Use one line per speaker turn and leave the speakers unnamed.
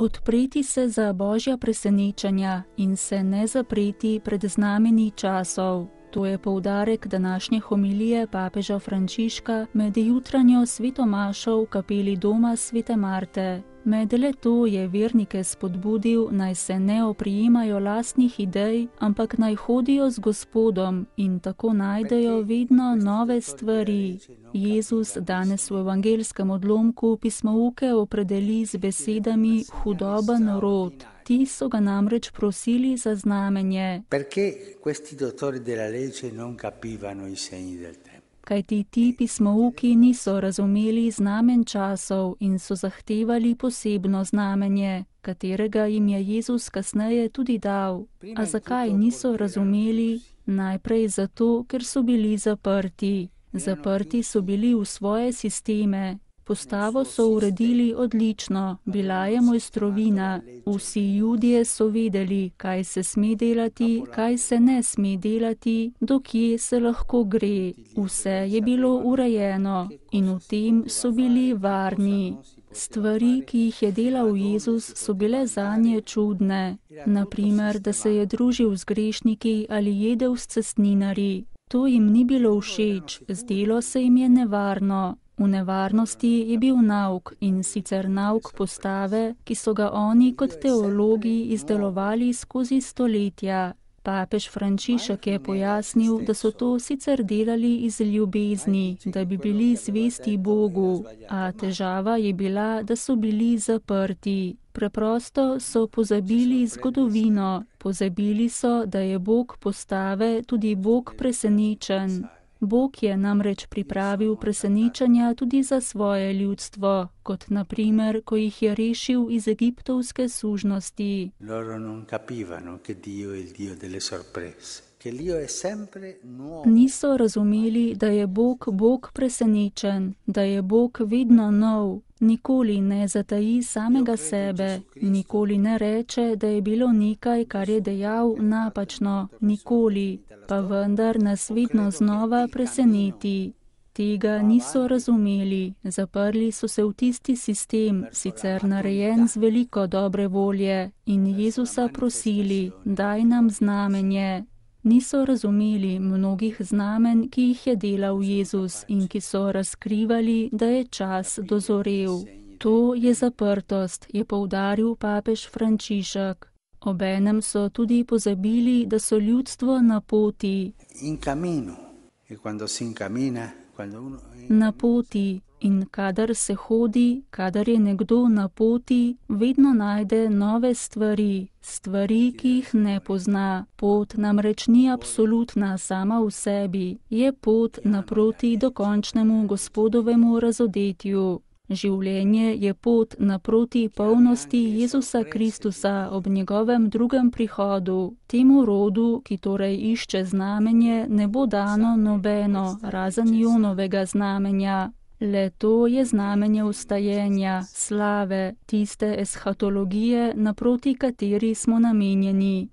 Odpreti se za Božja presenečenja in se ne zapreti pred znameni časov. To je poudarek današnje homilije papeža Frančiška med jutranjo svetomašo v kapeli doma svete Marte. Med le-to je vernike spodbudil, naj se ne oprijemajo lastnih idej, ampak naj hodijo z Gospodom in tako najdejo vedno nove stvari. Jezus danes v evangelskem odlomku pismouke opredeli z besedami hudoben rod. Ti so ga namreč prosili za znamenje. Kajti ti pismouki niso razumeli znamen časov in so zahtevali posebno znamenje, katerega jim je Jezus kasneje tudi dal. A zakaj niso razumeli? Najprej zato, ker so bili zaprti. Zaprti so bili v svoje sisteme. Postavo so uredili odlično, bila je mojstrovina. Vsi Judje so vedeli, kaj se sme delati, kaj se ne sme delati, do kje se lahko gre. Vse je bilo urejeno in v tem so bili varni. Stvari, ki jih je delal Jezus, so bile zanje čudne. Naprimer, da se je družil z grešniki ali jedel s cestninarji. To jim ni bilo všeč, zdelo se jim je nevarno. V nevarnosti je bil nauk in sicer nauk postave, ki so ga oni kot teologi izdelovali skozi stoletja. Papež Frančišek je pojasnil, da so to sicer delali iz ljubezni, da bi bili zvesti Bogu, a težava je bila, da so bili zaprti. Preprosto so pozabili zgodovino, pozabili so, da je Bog postave tudi Bog presenečen. Bog je namreč pripravil presenečenja tudi za svoje ljudstvo, kot na primer, ko jih je rešil iz egiptovske sužnosti. Niso razumeli, da je Bog presenečen, da je Bog vedno nov, nikoli ne zataji samega sebe, nikoli ne reče, da je bilo nekaj, kar je dejal, napačno, nikoli, pa vendar nas vedno znova preseneti. Tega niso razumeli, zaprli so se v tisti sistem, sicer narejen z veliko dobre volje, in Jezusa prosili, daj nam znamenje. Niso razumeli mnogih znamen, ki jih je delal Jezus in ki so razkrivali, da je čas dozorel. To je zaprtost, je poudaril papež Frančišek. Obenem so tudi pozabili, da so ljudstvo na poti. Na poti. In kadar se hodi, kadar je nekdo na poti, vedno najde nove stvari, stvari, ki jih ne pozna. Pot namreč ni absolutna sama v sebi, je pot naproti dokončnemu Gospodovemu razodetju. Življenje je pot naproti polnosti Jezusa Kristusa ob njegovem drugem prihodu. Temu rodu, ki torej išče znamenje, ne bo dano nobeno, razen Jonovega znamenja. Le to je znamenje vstajenja, slave, tiste eshatologije, naproti kateri smo namenjeni.